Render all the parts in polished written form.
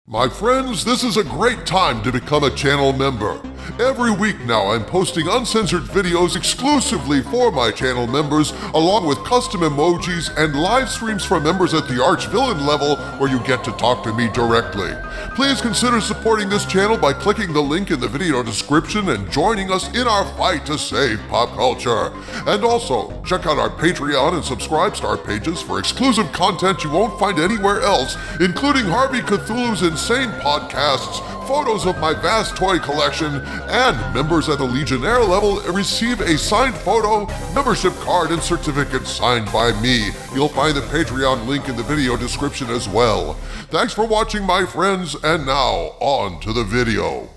My friends, this is a great time to become a channel member. Every week now I'm posting uncensored videos exclusively for my channel members, along with custom emojis and live streams for members at the Arch-Villain level where you get to talk to me directly. Please consider supporting this channel by clicking the link in the video description and joining us in our fight to save pop culture. And also, check out our Patreon and Subscribe-Star pages for exclusive content you won't find anywhere else, including Harvey Cthulhu's insane podcasts, photos of my vast toy collection, and members at the Legionnaire level receive a signed photo, membership card, and certificate signed by me. You'll find the Patreon link in the video description as well. Thanks for watching, my friends, and now on to the video.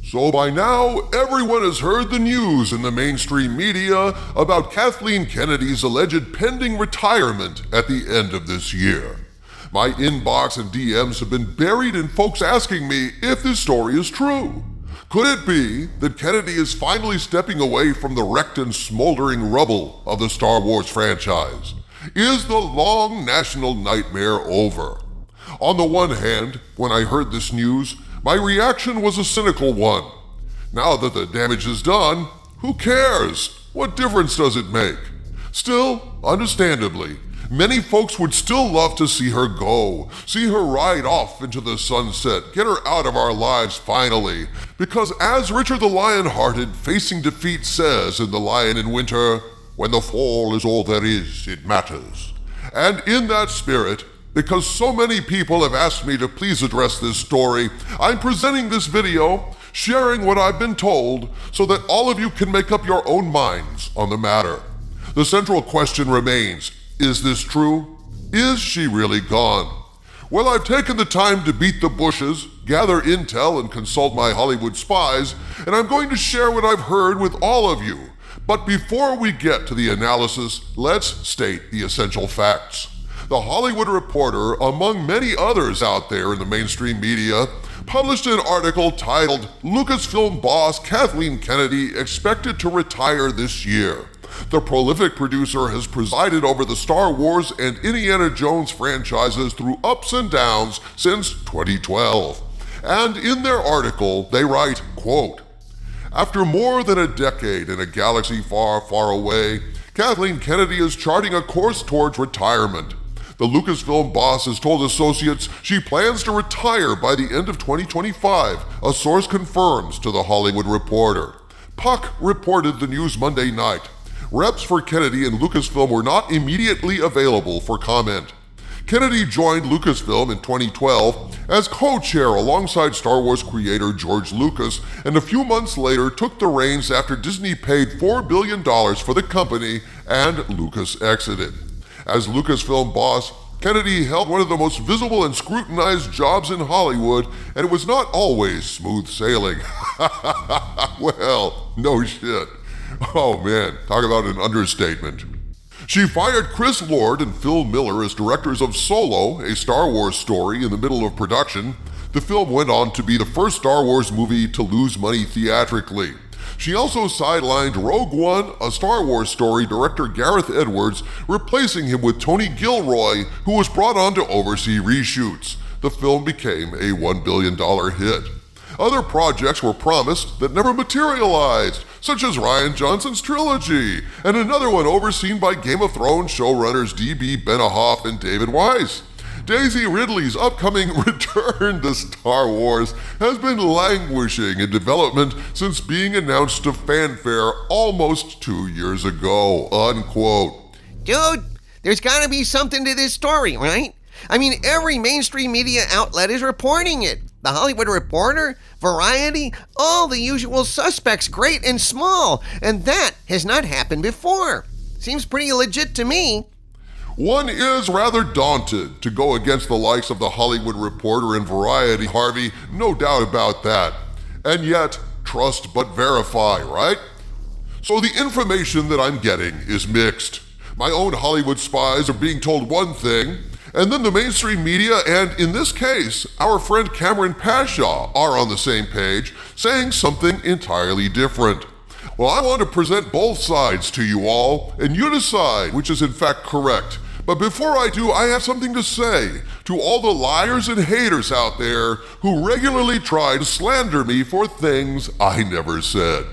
So by now, everyone has heard the news in the mainstream media about Kathleen Kennedy's alleged pending retirement at the end of this year. My inbox and DMs have been buried in folks asking me if this story is true. Could it be that Kennedy is finally stepping away from the wrecked and smoldering rubble of the Star Wars franchise? Is the long national nightmare over? On the one hand, when I heard this news, my reaction was a cynical one. Now that the damage is done, who cares? What difference does it make? Still, understandably, many folks would still love to see her go, see her ride off into the sunset, get her out of our lives finally. Because as Richard the Lionhearted facing defeat says in The Lion in Winter, when the fall is all there is, it matters. And in that spirit, because so many people have asked me to please address this story, I'm presenting this video, sharing what I've been told, so that all of you can make up your own minds on the matter. The central question remains, is this true? Is she really gone? Well, I've taken the time to beat the bushes, gather intel, and consult my Hollywood spies, and I'm going to share what I've heard with all of you. But before we get to the analysis, let's state the essential facts. The Hollywood Reporter, among many others out there in the mainstream media, published an article titled "Lucasfilm Boss Kathleen Kennedy Expected to Retire This Year." The prolific producer has presided over the Star Wars and Indiana Jones franchises through ups and downs since 2012. And in their article, they write, quote, "After more than a decade in a galaxy far, far away, Kathleen Kennedy is charting a course towards retirement. The Lucasfilm boss has told associates she plans to retire by the end of 2025, a source confirms to The Hollywood Reporter. Puck reported the news Monday night. Reps for Kennedy and Lucasfilm were not immediately available for comment. Kennedy joined Lucasfilm in 2012 as co-chair alongside Star Wars creator George Lucas, and a few months later took the reins after Disney paid $4 billion for the company and Lucas exited. As Lucasfilm boss, Kennedy held one of the most visible and scrutinized jobs in Hollywood, and it was not always smooth sailing. Well, no shit. Oh man, talk about an understatement. She fired Chris Lord and Phil Miller as directors of Solo, a Star Wars story in the middle of production. The film went on to be the first Star Wars movie to lose money theatrically. She also sidelined Rogue One, a Star Wars story, director Gareth Edwards, replacing him with Tony Gilroy, who was brought on to oversee reshoots. The film became a $1 billion hit. Other projects were promised that never materialized, such as Rian Johnson's trilogy, and another one overseen by Game of Thrones showrunners D.B. Benioff and David Weiss. Daisy Ridley's upcoming return to Star Wars has been languishing in development since being announced to fanfare almost 2 years ago, unquote. Dude, there's gotta be something to this story, right? I mean, every mainstream media outlet is reporting it. The Hollywood Reporter, Variety, all the usual suspects, great and small, and that has not happened before. Seems pretty legit to me. One is rather daunted to go against the likes of the Hollywood Reporter and Variety, Harvey, no doubt about that. And yet, trust but verify, right? So the information that I'm getting is mixed. My own Hollywood spies are being told one thing, and then the mainstream media, and in this case, our friend Cameron Pashaw, are on the same page, saying something entirely different. Well, I want to present both sides to you all, and you decide which is in fact correct. But before I do, I have something to say to all the liars and haters out there who regularly try to slander me for things I never said.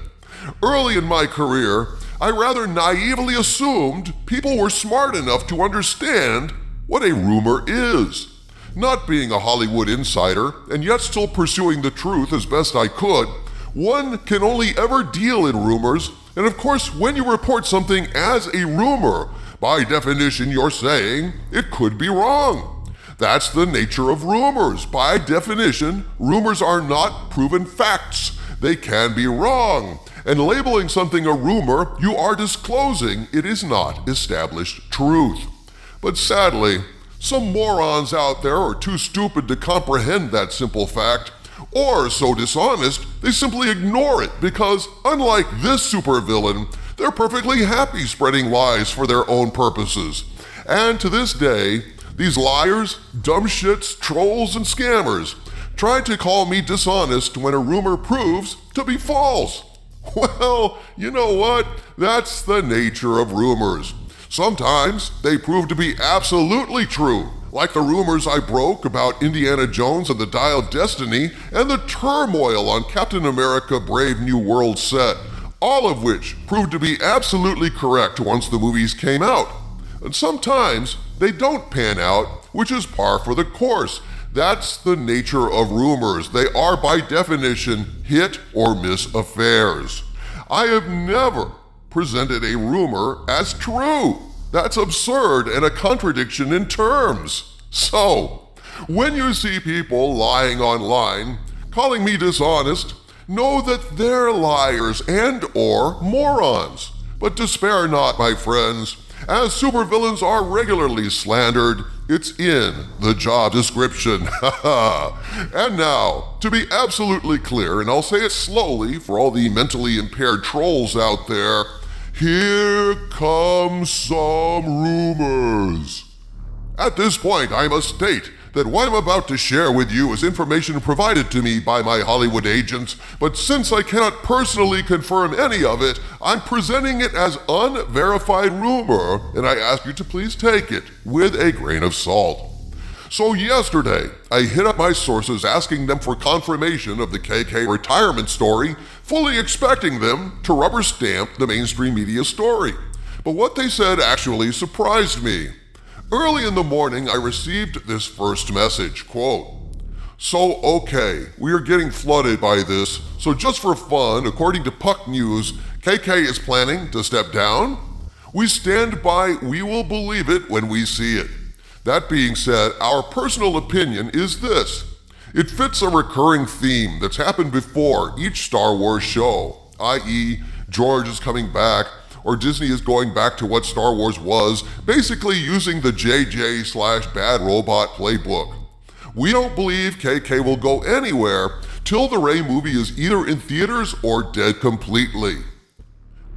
Early in my career, I rather naively assumed people were smart enough to understand what a rumor is. Not being a Hollywood insider, and yet still pursuing the truth as best I could, one can only ever deal in rumors, and of course, when you report something as a rumor, by definition, you're saying it could be wrong. That's the nature of rumors. By definition, rumors are not proven facts. They can be wrong. And labeling something a rumor, you are disclosing it is not established truth. But sadly, some morons out there are too stupid to comprehend that simple fact, or so dishonest, they simply ignore it because, unlike this supervillain, they're perfectly happy spreading lies for their own purposes. And to this day, these liars, dumb shits, trolls, and scammers try to call me dishonest when a rumor proves to be false. Well, you know what? That's the nature of rumors. Sometimes they prove to be absolutely true, like the rumors I broke about Indiana Jones and the Dial of Destiny and the turmoil on Captain America Brave New World set, all of which proved to be absolutely correct once the movies came out. And sometimes they don't pan out, which is par for the course. That's the nature of rumors. They are by definition hit or miss affairs. I have never presented a rumor as true. That's absurd and a contradiction in terms. So, when you see people lying online, calling me dishonest, know that they're liars and or morons. But despair not, my friends. As supervillains are regularly slandered, it's in the job description. And now, to be absolutely clear, and I'll say it slowly for all the mentally impaired trolls out there, here come some rumors. At this point, I must state that what I'm about to share with you is information provided to me by my Hollywood agents, but since I cannot personally confirm any of it, I'm presenting it as unverified rumor, and I ask you to please take it with a grain of salt. So yesterday, I hit up my sources asking them for confirmation of the KK retirement story, fully expecting them to rubber stamp the mainstream media story. But what they said actually surprised me. Early in the morning, I received this first message, quote, "So, okay, we are getting flooded by this, so just for fun, according to Puck News, KK is planning to step down? We stand by, we will believe it when we see it. That being said, our personal opinion is this. It fits a recurring theme that's happened before each Star Wars show, i.e., George is coming back, or Disney is going back to what Star Wars was, basically using the JJ/Bad Robot playbook. We don't believe KK will go anywhere till the Rey movie is either in theaters or dead completely."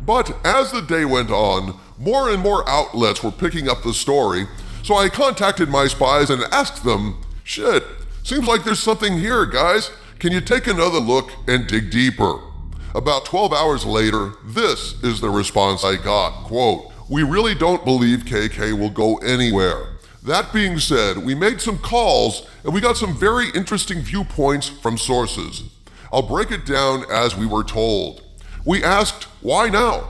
But as the day went on, more and more outlets were picking up the story, so I contacted my spies and asked them, "Shit, seems like there's something here, guys. Can you take another look and dig deeper?" About 12 hours later, this is the response I got, quote, "We really don't believe KK will go anywhere. That being said, we made some calls and we got some very interesting viewpoints from sources. I'll break it down as we were told. We asked, why now?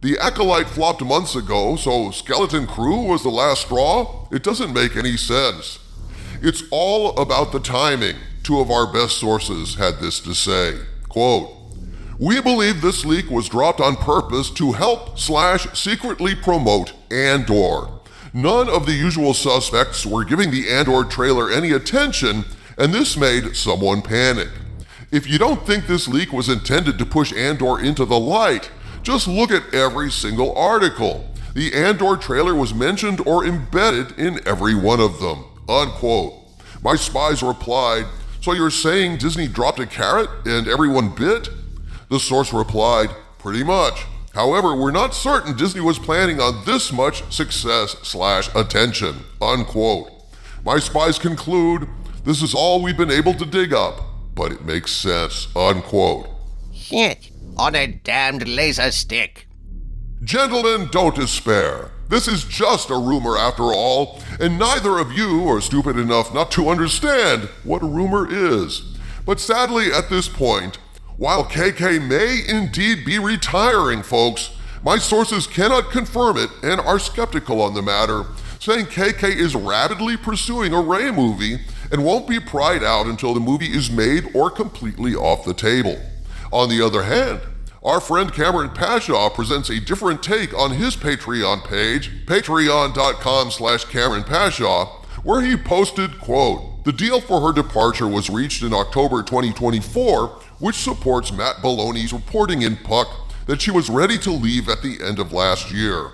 The Acolyte flopped months ago, so Skeleton Crew was the last straw? It doesn't make any sense. It's all about the timing. Two of our best sources had this to say, quote, "We believe this leak was dropped on purpose to help/secretly promote Andor. None of the usual suspects were giving the Andor trailer any attention, and this made someone panic. If you don't think this leak was intended to push Andor into the light, just look at every single article. The Andor trailer was mentioned or embedded in every one of them," unquote. My spies replied, "So you're saying Disney dropped a carrot and everyone bit?" The source replied, "Pretty much. However, we're not certain Disney was planning on this much success/attention," unquote. My spies conclude, "This is all we've been able to dig up, but it makes sense," unquote. Shit, on a damned laser stick. Gentlemen, don't despair. This is just a rumor after all, and neither of you are stupid enough not to understand what a rumor is. But sadly, at this point, while KK may indeed be retiring, folks, my sources cannot confirm it and are skeptical on the matter, saying KK is rapidly pursuing a Ray movie and won't be pried out until the movie is made or completely off the table. On the other hand, our friend Cameron Pashaw presents a different take on his Patreon page, patreon.com/Cameron Pashaw, where he posted, quote, "The deal for her departure was reached in October 2024, which supports Matt Baloney's reporting in Puck that she was ready to leave at the end of last year.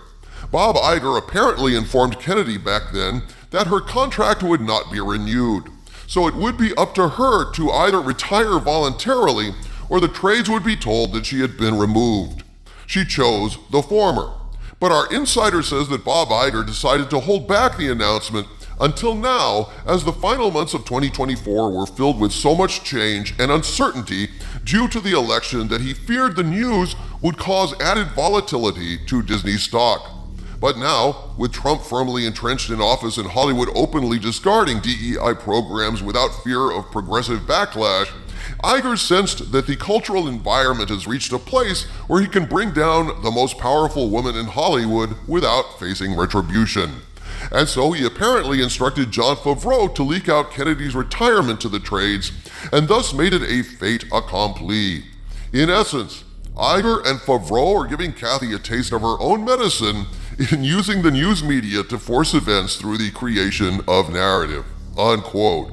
Bob Iger apparently informed Kennedy back then that her contract would not be renewed, so it would be up to her to either retire voluntarily or the trades would be told that she had been removed. She chose the former. But our insider says that Bob Iger decided to hold back the announcement until now, as the final months of 2024 were filled with so much change and uncertainty due to the election that he feared the news would cause added volatility to Disney stock. But now, with Trump firmly entrenched in office and Hollywood openly discarding DEI programs without fear of progressive backlash, Iger sensed that the cultural environment has reached a place where he can bring down the most powerful woman in Hollywood without facing retribution. And so he apparently instructed Jon Favreau to leak out Kennedy's retirement to the trades, and thus made it a fait accompli. In essence, Iger and Favreau are giving Kathy a taste of her own medicine in using the news media to force events through the creation of narrative, unquote.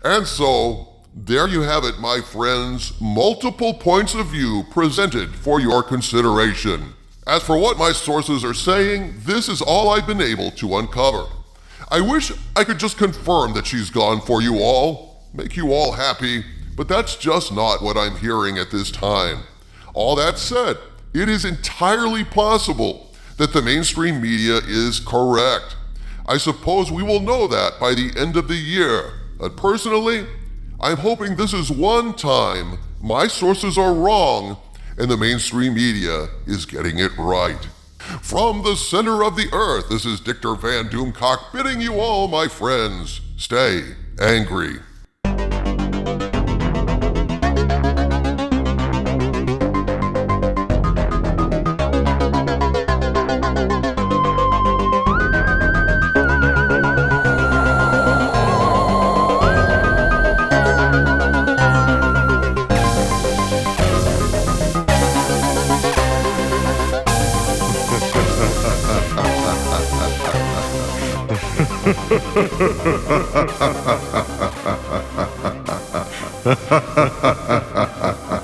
And so, there you have it, my friends, multiple points of view presented for your consideration. As for what my sources are saying, this is all I've been able to uncover. I wish I could just confirm that she's gone for you all, make you all happy, but that's just not what I'm hearing at this time. All that said, it is entirely possible that the mainstream media is correct. I suppose we will know that by the end of the year, but personally, I'm hoping this is one time my sources are wrong and the mainstream media is getting it right. From the center of the earth, this is Dictor Van Doomcock bidding you all, my friends, stay angry. Ha ha ha ha ha ha.